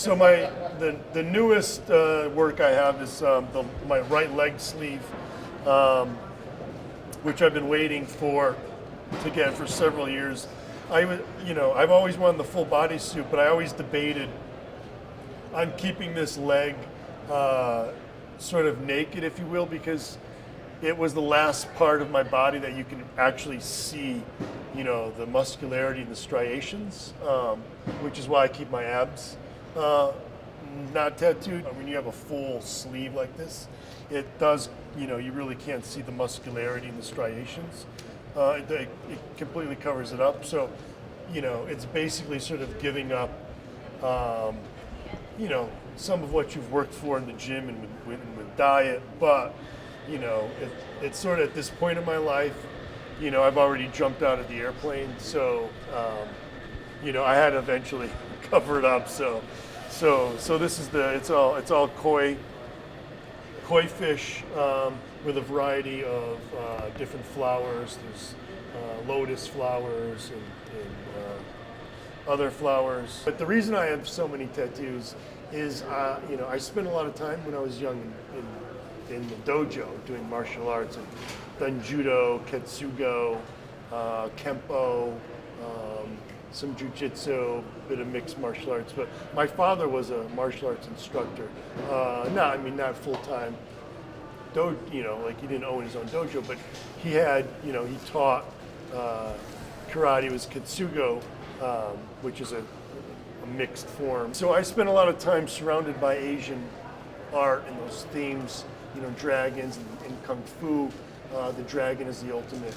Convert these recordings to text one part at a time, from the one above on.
So the newest work I have is my right leg sleeve, which I've been waiting to get for several years. I've always wanted the full body suit, but I always debated on keeping this leg sort of naked, if you will, because it was the last part of my body that you can actually see, the muscularity and the striations, which is why I keep my abs not tattooed. When you have a full sleeve like this, it does, you really can't see the muscularity and the striations. It completely covers it up. So, it's basically sort of giving up, some of what you've worked for in the gym and with diet, but, it's sort of at this point in my life, I've already jumped out of the airplane, so, I had to eventually cover it up. So this is it's all koi fish with a variety of different flowers. There's lotus flowers and other flowers. But the reason I have so many tattoos is, I spent a lot of time when I was young in the dojo doing martial arts. And done judo, ketsugo, kempo, some jujitsu, bit of mixed martial arts. But my father was a martial arts instructor. Not full time. Like he didn't own his own dojo, but he had, he taught karate. It was ketsugo, which is a mixed form. So I spent a lot of time surrounded by Asian art and those themes, dragons and kung fu. The dragon is the ultimate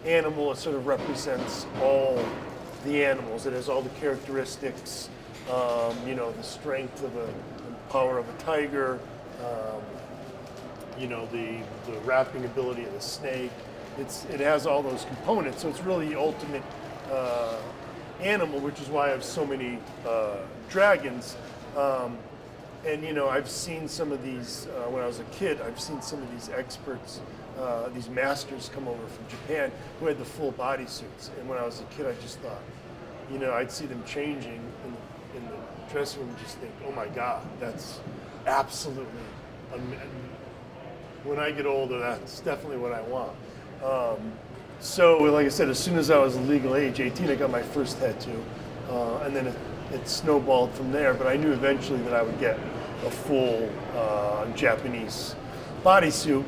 animal. It sort of represents all the animals. It has all the characteristics, the strength of the power of a tiger, the wrapping ability of the snake. It has all those components. So it's really the ultimate animal, which is why I have so many dragons. I've seen some of these, when I was a kid, I've seen some of these experts, these masters come over from Japan who had the full body suits. And when I was a kid, I just thought, I'd see them changing in the dressing room and just think, oh my God, that's absolutely when I get older, that's definitely what I want. So like I said, as soon as I was legal age, 18, I got my first tattoo. And then it snowballed from there, but I knew eventually that I would get a full Japanese bodysuit.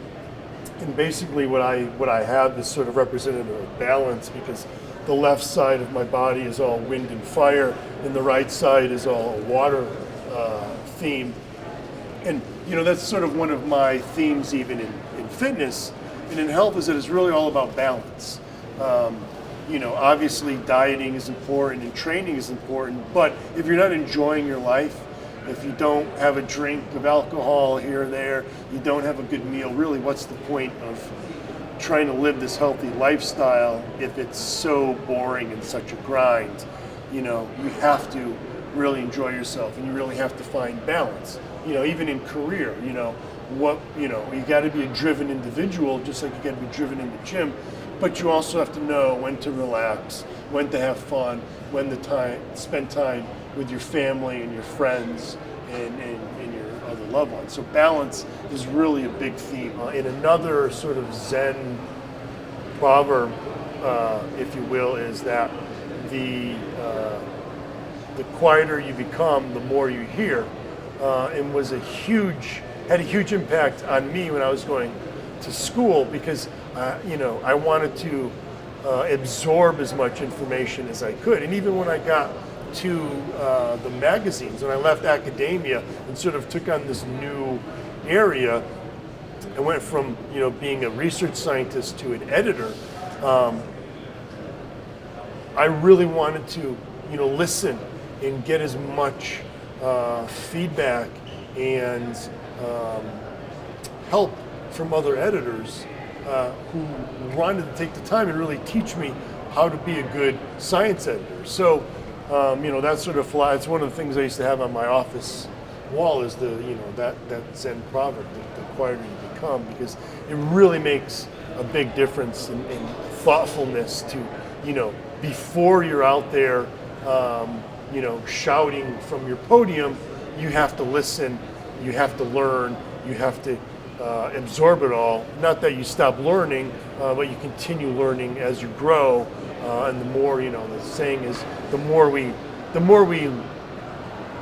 And basically what I have is sort of representative of balance, because the left side of my body is all wind and fire, and the right side is all water theme. And that's sort of one of my themes even in fitness and in health, is that it's really all about balance. Obviously dieting is important and training is important, but if you're not enjoying your life, if you don't have a drink of alcohol here or there, you don't have a good meal, really what's the point of trying to live this healthy lifestyle if it's so boring and such a grind? You have to really enjoy yourself, and you really have to find balance. Even in career, you got to be a driven individual, just like you got to be driven in the gym. But you also have to know when to relax, when to have fun, when to spend time with your family and your friends and your other loved ones. So balance is really a big theme. In another sort of Zen proverb, if you will, is that the quieter you become, the more you hear, and had a huge impact on me when I was going to school, because I wanted to absorb as much information as I could. And even when I got to the magazines, when I left academia and sort of took on this new area, I went from being a research scientist to an editor. I really wanted to listen and get as much feedback and help from other editors who wanted to take the time and really teach me how to be a good science editor. So, that sort of it's one of the things I used to have on my office wall, is that Zen proverb, the quieter you become, because it really makes a big difference in thoughtfulness to, before you're out there, shouting from your podium, you have to listen, you have to learn, you have to absorb it all. Not that you stop learning, but you continue learning as you grow. And the more, the saying is, the more we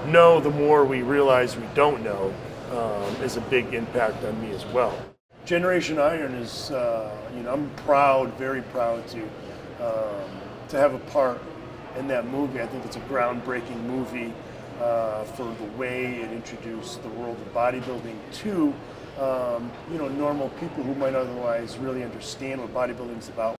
know, the more we realize we don't know, is a big impact on me as well. Generation Iron is, I'm proud, very proud to have a part in that movie. I think it's a groundbreaking movie for the way it introduced the world of bodybuilding to, normal people who might otherwise really understand what bodybuilding is about.